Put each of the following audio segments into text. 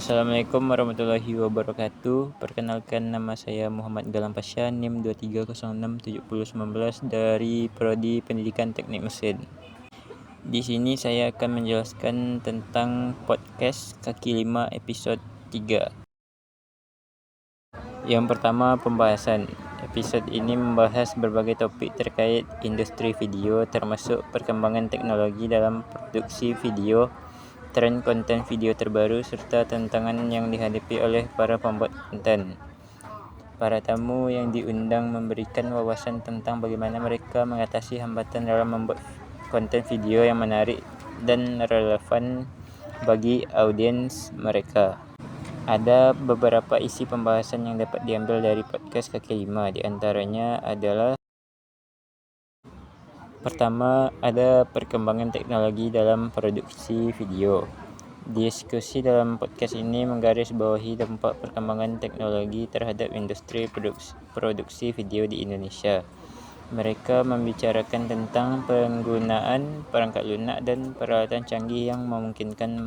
Assalamualaikum warahmatullahi wabarakatuh. Perkenalkan, nama saya Muhammad Galang Pasha, NIM 23067019 dari Prodi Pendidikan Teknik Mesin. Di sini saya akan menjelaskan tentang podcast Kaki 5 episode 3. Yang pertama, pembahasan. Episode ini membahas berbagai topik terkait industri video, termasuk perkembangan teknologi dalam produksi video, tren konten video terbaru, serta tantangan yang dihadapi oleh para pembuat konten. Para tamu yang diundang memberikan wawasan tentang bagaimana mereka mengatasi hambatan dalam membuat konten video yang menarik dan relevan bagi audiens mereka. Ada beberapa isi pembahasan yang dapat diambil dari podcast Kaki 5. Di antaranya adalah: pertama, ada perkembangan teknologi dalam produksi video. Diskusi dalam podcast ini menggarisbawahi dampak perkembangan teknologi terhadap industri produksi video di Indonesia. Mereka membicarakan tentang penggunaan perangkat lunak dan peralatan canggih yang memungkinkan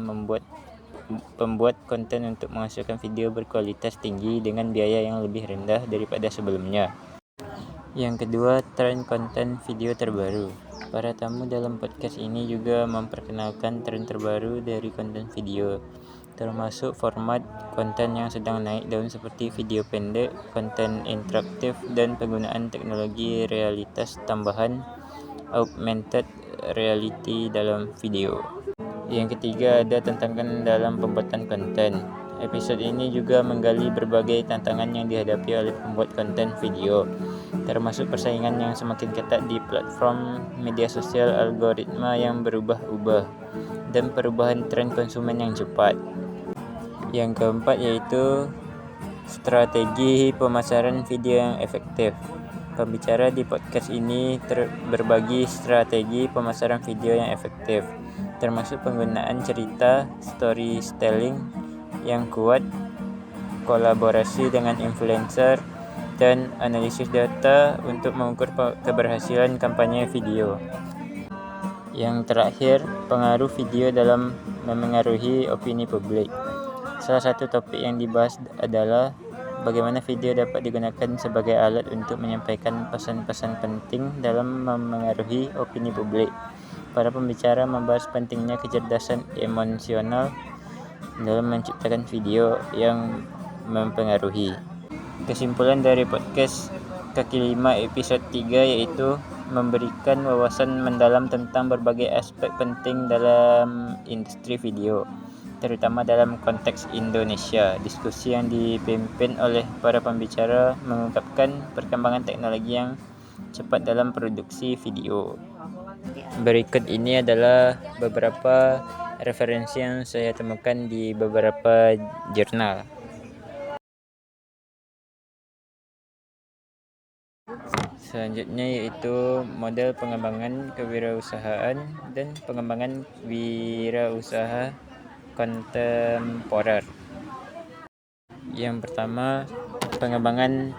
pembuat konten untuk menghasilkan video berkualitas tinggi dengan biaya yang lebih rendah daripada sebelumnya. Yang kedua, tren konten video terbaru. Para tamu dalam podcast ini juga memperkenalkan tren terbaru dari konten video, termasuk format konten yang sedang naik daun seperti video pendek, konten interaktif, dan penggunaan teknologi realitas tambahan augmented reality dalam video. Yang ketiga, ada tantangan dalam pembuatan konten. Episode ini juga menggali berbagai tantangan yang dihadapi oleh pembuat konten video, termasuk persaingan yang semakin ketat di platform media sosial, algoritma yang berubah-ubah, dan perubahan tren konsumen yang cepat. Yang keempat yaitu strategi pemasaran video yang efektif. Pembicara di podcast ini berbagi strategi pemasaran video yang efektif, termasuk penggunaan cerita, storytelling yang kuat, kolaborasi dengan influencer, dan analisis data untuk mengukur keberhasilan kampanye video. Yang terakhir, pengaruh video dalam memengaruhi opini publik. Salah satu topik yang dibahas adalah bagaimana video dapat digunakan sebagai alat untuk menyampaikan pesan-pesan penting dalam memengaruhi opini publik. Para pembicara membahas pentingnya kecerdasan emosional dalam menciptakan video yang mempengaruhi. Kesimpulan dari podcast Kaki 5 episode 3 yaitu memberikan wawasan mendalam tentang berbagai aspek penting dalam industri video, terutama dalam konteks Indonesia. Diskusi yang dipimpin oleh para pembicara mengungkapkan perkembangan teknologi yang cepat dalam produksi video. Berikut ini adalah beberapa referensi yang saya temukan di beberapa jurnal. Selanjutnya yaitu model pengembangan kewirausahaan dan pengembangan wirausaha kontemporer. Yang pertama, pengembangan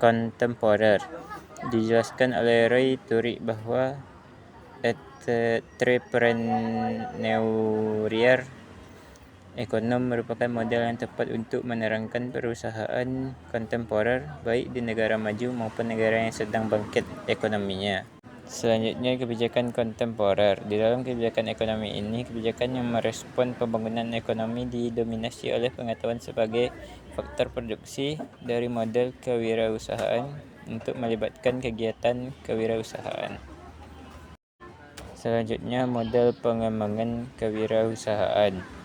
kontemporer. Dijelaskan oleh Roy Turi bahwa entrepreneurial ekonom merupakan model yang tepat untuk menerangkan perusahaan kontemporer, baik di negara maju maupun negara yang sedang bangkit ekonominya. Selanjutnya, kebijakan kontemporer. Di dalam kebijakan ekonomi ini, kebijakan yang merespon pembangunan ekonomi didominasi oleh pengetahuan sebagai faktor produksi dari model kewirausahaan untuk melibatkan kegiatan kewirausahaan. Selanjutnya, model pengembangan kewirausahaan.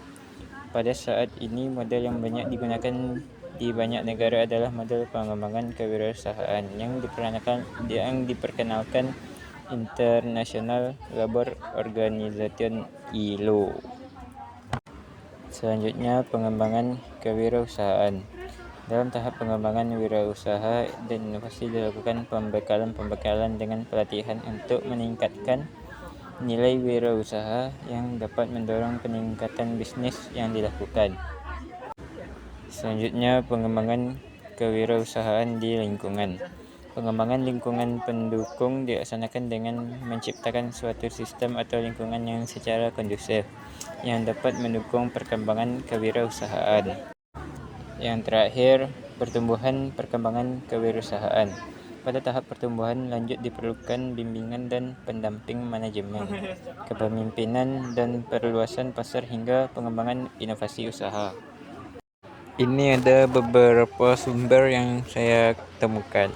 Pada saat ini, model yang banyak digunakan di banyak negara adalah model pengembangan kewirausahaan yang diperkenalkan International Labour Organization (ILO). Selanjutnya, pengembangan kewirausahaan. Dalam tahap pengembangan wirausaha dan inovasi dilakukan pembekalan dengan pelatihan untuk meningkatkan nilai wirausaha yang dapat mendorong peningkatan bisnis yang dilakukan. Selanjutnya, pengembangan kewirausahaan di lingkungan. Pengembangan lingkungan pendukung dilaksanakan dengan menciptakan suatu sistem atau lingkungan yang secara kondusif yang dapat mendukung perkembangan kewirausahaan. Yang terakhir, perkembangan kewirausahaan. Pada tahap pertumbuhan lanjut diperlukan bimbingan dan pendamping manajemen, kepemimpinan dan perluasan pasar hingga pengembangan inovasi usaha. Ini ada beberapa sumber yang saya temukan.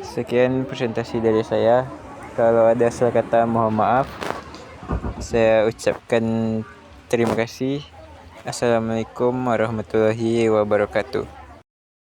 Sekian presentasi dari saya. Kalau ada salah kata mohon maaf. Saya ucapkan terima kasih. Assalamualaikum warahmatullahi wabarakatuh.